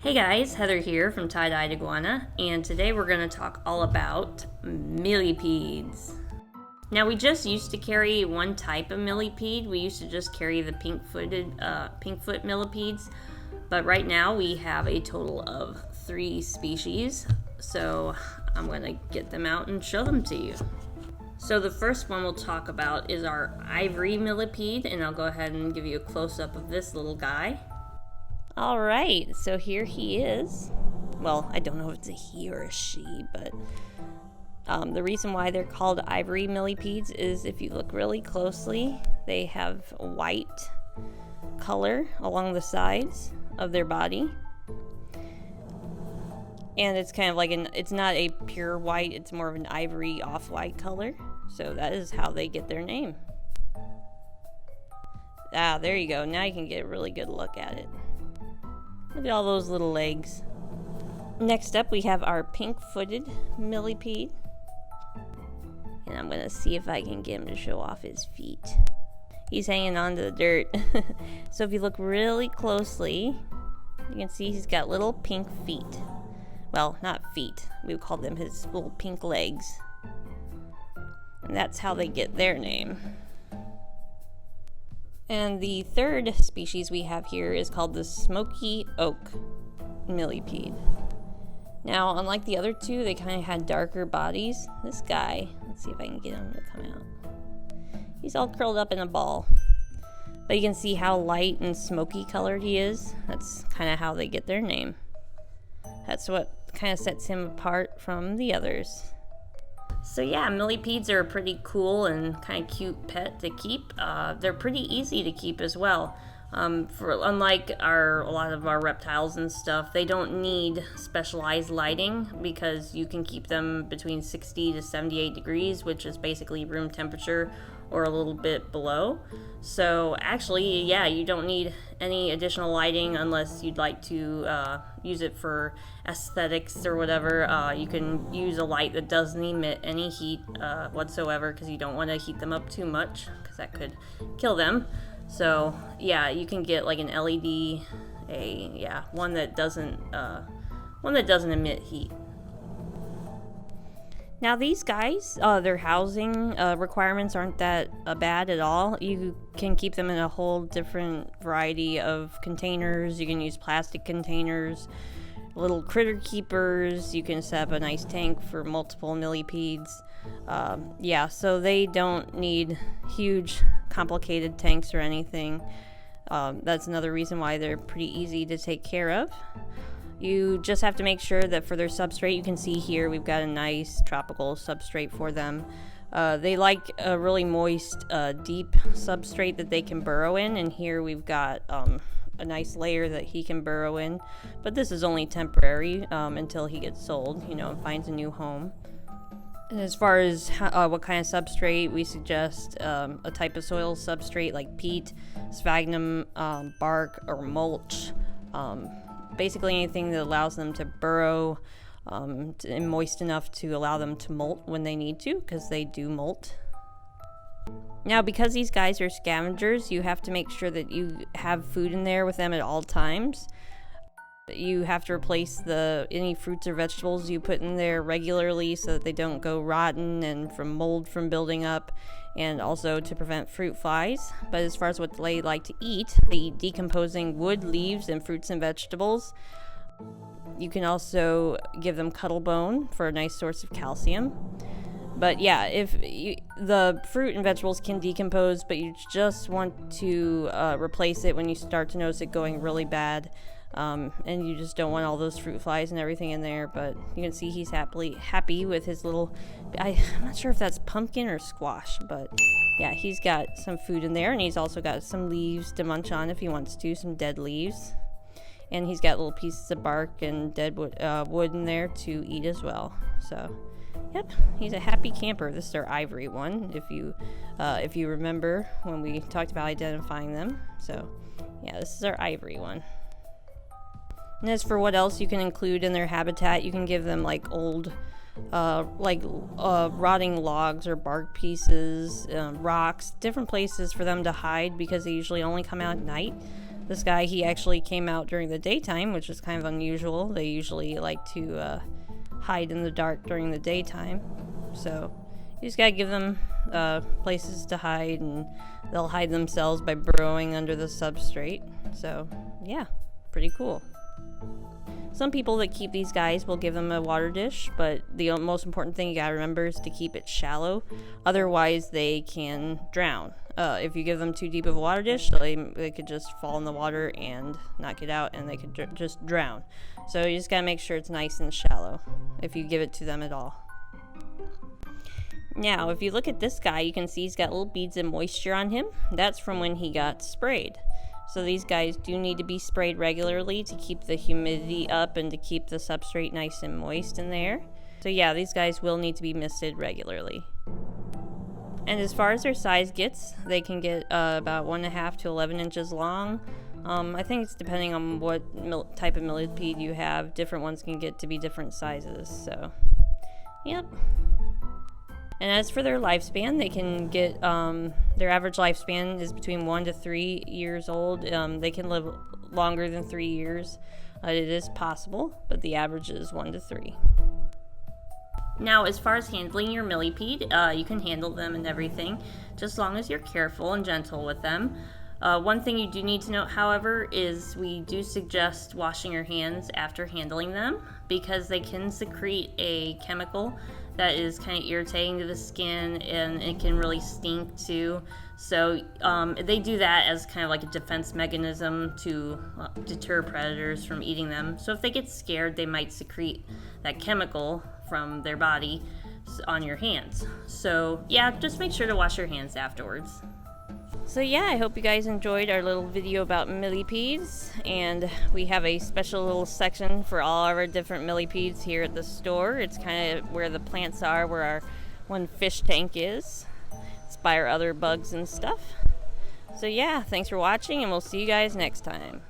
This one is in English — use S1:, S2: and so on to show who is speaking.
S1: Hey guys, Heather here from Tye-Dyed Iguana, and today we're going to talk all about millipedes. Now we just used to carry one type of millipede. We used to just carry the pink-foot millipedes, but right now we have a total of 3 species, so I'm going to get them out and show them to you. So the first one we'll talk about is our ivory millipede, and I'll go ahead and give you a close-up of this little guy. Alright, so here he is. Well, I don't know if it's a he or a she, but the reason why they're called ivory millipedes is if you look really closely, they have white color along the sides of their body. And it's kind of like it's not a pure white, it's more of an ivory off-white color. So that is how they get their name. Ah, there you go. Now you can get a really good look at it. Look at all those little legs. Next up, we have our pink-footed millipede. And I'm gonna see if I can get him to show off his feet. He's hanging onto the dirt. So if you look really closely, you can see he's got little pink feet. Well, not feet. We would call them his little pink legs. And that's how they get their name. And the third species we have here is called the smoky oak millipede. Now, unlike the other two, they kind of had darker bodies. This guy, let's see if I can get him to come out. He's all curled up in a ball. But you can see how light and smoky colored he is. That's kind of how they get their name. That's what kind of sets him apart from the others. So yeah, millipedes are a pretty cool and kind of cute pet to keep. They're pretty easy to keep as well. Unlike a lot of our reptiles and stuff, they don't need specialized lighting because you can keep them between 60 to 78 degrees, which is basically room temperature or a little bit below. So actually, yeah, you don't need any additional lighting unless you'd like to use it for aesthetics or whatever. You can use a light that doesn't emit any heat whatsoever because you don't want to heat them up too much because that could kill them. So yeah, you can get like an LED, one that doesn't emit heat. Now these guys, their housing requirements aren't that bad at all. You can keep them in a whole different variety of containers. You can use plastic containers, little critter keepers. You can set up a nice tank for multiple millipedes. So they don't need huge, complicated tanks or anything. That's another reason why they're pretty easy to take care of. You just have to make sure that for their substrate, you can see here we've got a nice tropical substrate for them. They like a really moist, deep substrate that they can burrow in, and here we've got a nice layer that he can burrow in. But this is only temporary until he gets sold, and finds a new home. And as far as what kind of substrate, we suggest a type of soil substrate like peat, sphagnum, bark, or mulch. Basically anything that allows them to burrow and moist enough to allow them to molt when they need to, because they do molt. Now, because these guys are scavengers, you have to make sure that you have food in there with them at all times. You have to replace any fruits or vegetables you put in there regularly so that they don't go rotten and from mold from building up, and also to prevent fruit flies. But as far as what they like to eat, they eat decomposing wood, leaves, and fruits and vegetables. You can also give them cuttlebone for a nice source of calcium. But yeah, the fruit and vegetables can decompose, but you just want to replace it when you start to notice it going really bad. And you just don't want all those fruit flies and everything in there. But you can see he's happy with his little, I'm not sure if that's pumpkin or squash, but yeah, he's got some food in there, and he's also got some leaves to munch on if he wants to, some dead leaves. And he's got little pieces of bark and dead wood in there to eat as well. So yep, he's a happy camper. This is our ivory one, if you remember when we talked about identifying them. So yeah, this is our ivory one. And as for what else you can include in their habitat, you can give them like old, rotting logs or bark pieces, rocks, different places for them to hide because they usually only come out at night. This guy, he actually came out during the daytime, which is kind of unusual. They usually like to hide in the dark during the daytime. So you just gotta give them places to hide, and they'll hide themselves by burrowing under the substrate. So yeah, pretty cool. Some people that keep these guys will give them a water dish, but the most important thing you gotta remember is to keep it shallow. Otherwise, they can drown. If you give them too deep of a water dish, they could just fall in the water and not get out, and they could just drown. So you just gotta make sure it's nice and shallow if you give it to them at all. Now, if you look at this guy, you can see he's got little beads of moisture on him. That's from when he got sprayed. So these guys do need to be sprayed regularly to keep the humidity up and to keep the substrate nice and moist in there. So yeah, these guys will need to be misted regularly. And as far as their size gets, they can get about 1.5 to 11 inches long. I think it's depending on what type of millipede you have. Different ones can get to be different sizes. So, yep. And as for their lifespan, they can get, their average lifespan is between 1 to 3 years old. They can live longer than 3 years. It is possible, but the average is 1 to 3. Now, as far as handling your millipede, you can handle them and everything, just as long as you're careful and gentle with them. One thing you do need to note, however, is we do suggest washing your hands after handling them, because they can secrete a chemical that is kind of irritating to the skin, and it can really stink too. So they do that as kind of like a defense mechanism to deter predators from eating them. So if they get scared, they might secrete that chemical from their body on your hands. So yeah, just make sure to wash your hands afterwards. So yeah, I hope you guys enjoyed our little video about millipedes, and we have a special little section for all of our different millipedes here at the store. It's kind of where the plants are, where our one fish tank is. It's by our other bugs and stuff. So yeah, thanks for watching, and we'll see you guys next time.